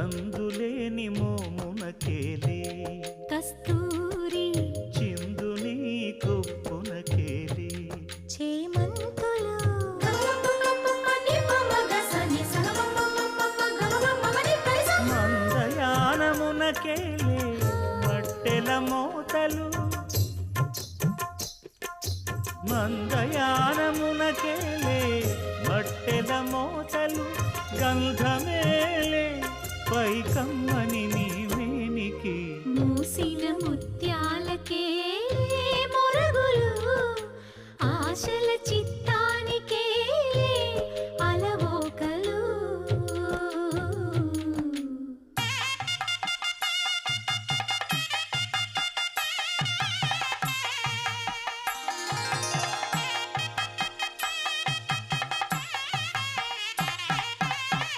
కందులేని మోమునకేలే కస్తూరి చిందుని కొప్పునకేలే చేమంతులు మందయానమునకేలే మట్టెల మోతలు మందయానమునకేలే మట్టెల మోతలు గంధమేలే పైకమ్మని నీ మేనికి మూసిన ముత్యాలకే